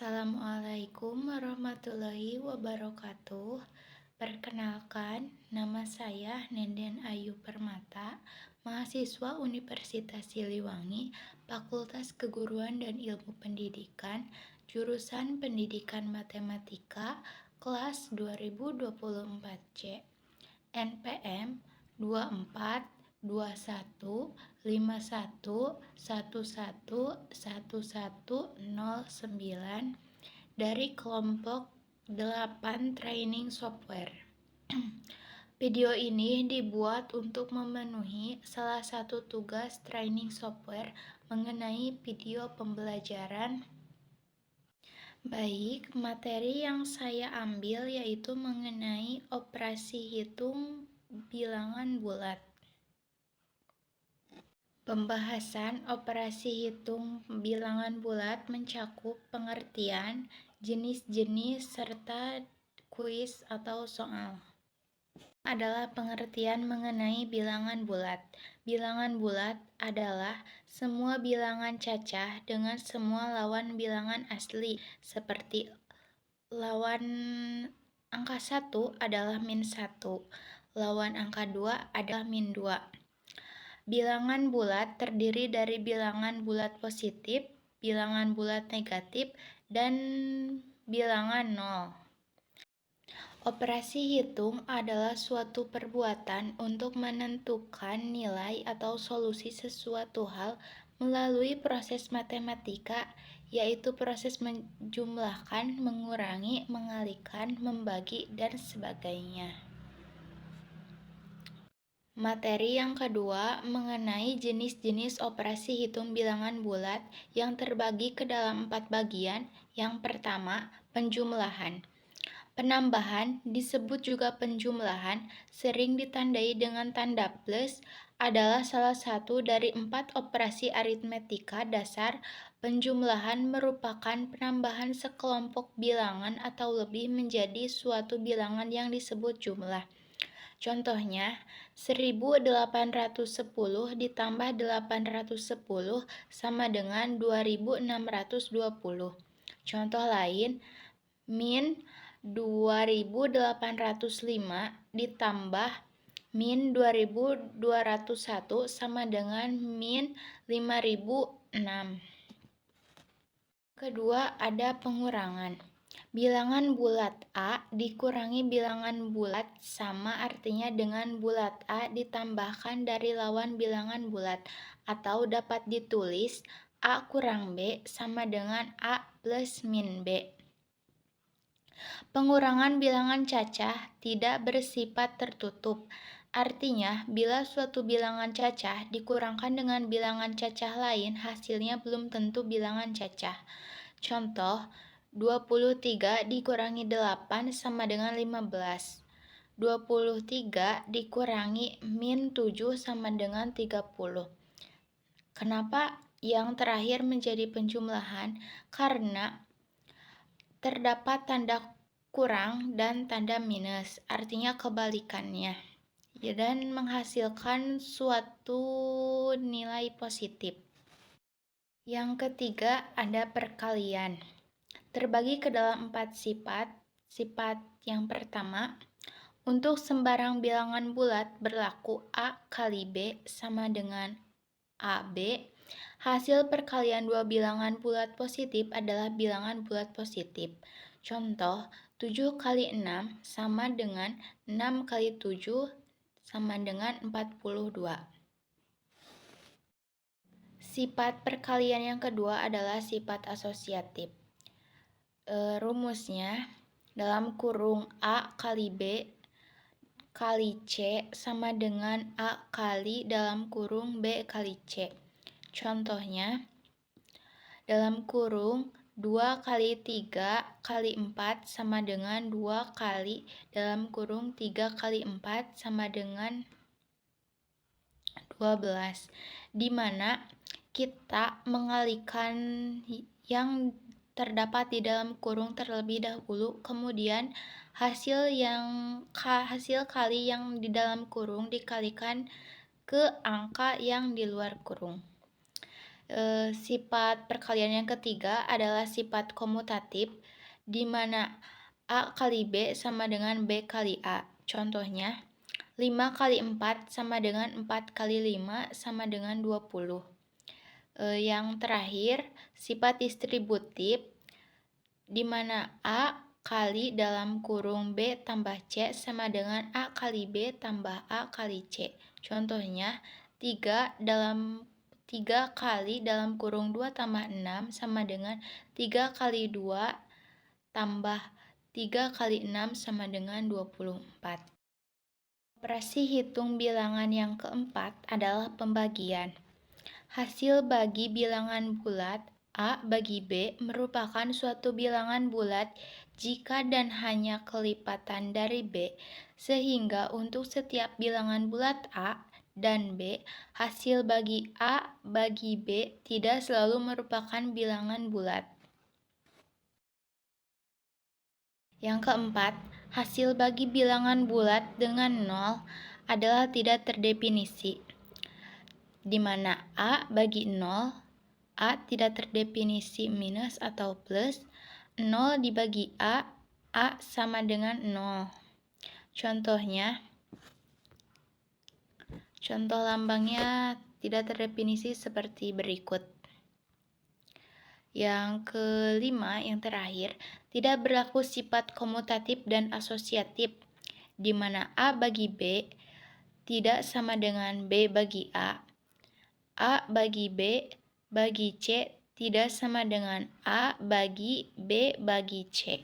Assalamualaikum warahmatullahi wabarakatuh. Perkenalkan, nama saya Nenden Ayu Permata, mahasiswa Universitas Siliwangi, Fakultas Keguruan dan Ilmu Pendidikan, jurusan Pendidikan Matematika, kelas 2024C. NPM 242151111109 dari kelompok 8 Training Software. Video ini dibuat untuk memenuhi salah satu tugas training software mengenai video pembelajaran. Baik, materi yang saya ambil yaitu mengenai operasi hitung bilangan bulat. Pembahasan operasi hitung bilangan bulat mencakup pengertian, jenis-jenis, serta kuis atau soal. Adalah pengertian mengenai bilangan bulat. Bilangan bulat adalah semua bilangan cacah dengan semua lawan bilangan asli, seperti lawan angka 1 adalah min 1, lawan angka 2 adalah min 2. Bilangan bulat terdiri dari bilangan bulat positif, bilangan bulat negatif, dan bilangan 0. Operasi hitung adalah suatu perbuatan untuk menentukan nilai atau solusi sesuatu hal melalui proses matematika, yaitu proses menjumlahkan, mengurangi, mengalikan, membagi, dan sebagainya. Materi yang kedua mengenai jenis-jenis operasi hitung bilangan bulat yang terbagi ke dalam 4 bagian. Yang pertama, penjumlahan. Penambahan disebut juga penjumlahan, sering ditandai dengan tanda plus, adalah salah satu dari 4 operasi aritmetika dasar. Penjumlahan merupakan penambahan sekelompok bilangan atau lebih menjadi suatu bilangan yang disebut jumlah. Contohnya, 1810 ditambah 810 sama dengan 2620. Contoh lain, min 2805 ditambah min 2201 sama dengan min 5006. Kedua, ada pengurangan. Bilangan bulat A dikurangi bilangan bulat sama artinya dengan bulat A ditambahkan dari lawan bilangan bulat, atau dapat ditulis A kurang B sama dengan A plus min B. Pengurangan bilangan cacah tidak bersifat tertutup. Artinya, bila suatu bilangan cacah dikurangkan dengan bilangan cacah lain, hasilnya belum tentu bilangan cacah. Contoh, 23 dikurangi 8 sama dengan 15. 23 dikurangi min 7 sama dengan 30. Kenapa yang terakhir menjadi penjumlahan? Karena terdapat tanda kurang dan tanda minus, artinya kebalikannya, dan menghasilkan suatu nilai positif. Yang ketiga, ada perkalian. Terbagi ke dalam 4 sifat. Sifat yang pertama, untuk sembarang bilangan bulat berlaku A kali B sama dengan AB. Hasil perkalian dua bilangan bulat positif adalah bilangan bulat positif. Contoh, 7 kali 6 sama dengan 6 kali 7 sama dengan 42. Sifat perkalian yang kedua adalah sifat asosiatif. Rumusnya, dalam kurung A kali B kali C sama dengan A kali dalam kurung B kali C. Contohnya, dalam kurung 2 kali 3 kali 4 sama dengan 2 kali dalam kurung 3 kali 4 sama dengan 12, di mana kita mengalihkan yang terdapat di dalam kurung terlebih dahulu, kemudian hasil kali yang di dalam kurung dikalikan ke angka yang di luar kurung. Sifat perkalian yang ketiga adalah sifat komutatif, di mana A kali B sama dengan B kali A. Contohnya, 5 kali 4 sama dengan 4 kali 5 sama dengan 20. Yang terakhir, sifat distributif, di mana A kali dalam kurung B tambah C sama dengan A kali B tambah A kali C. Contohnya, 3 kali dalam kurung 2 tambah 6 sama dengan 3 kali 2 tambah 3 kali 6 sama dengan 24. Operasi hitung bilangan yang keempat adalah pembagian. Hasil bagi bilangan bulat A bagi B merupakan suatu bilangan bulat jika dan hanya kelipatan dari B, sehingga untuk setiap bilangan bulat A dan B, hasil bagi A bagi B tidak selalu merupakan bilangan bulat. Yang keempat, hasil bagi bilangan bulat dengan 0 adalah tidak terdefinisi, di mana A bagi 0, A tidak terdefinisi minus atau plus, 0 dibagi A sama dengan 0. Contoh lambangnya tidak terdefinisi seperti berikut. Yang kelima, yang terakhir, tidak berlaku sifat komutatif dan asosiatif, di mana A bagi B tidak sama dengan B bagi A bagi B bagi C tidak sama dengan A bagi B bagi C.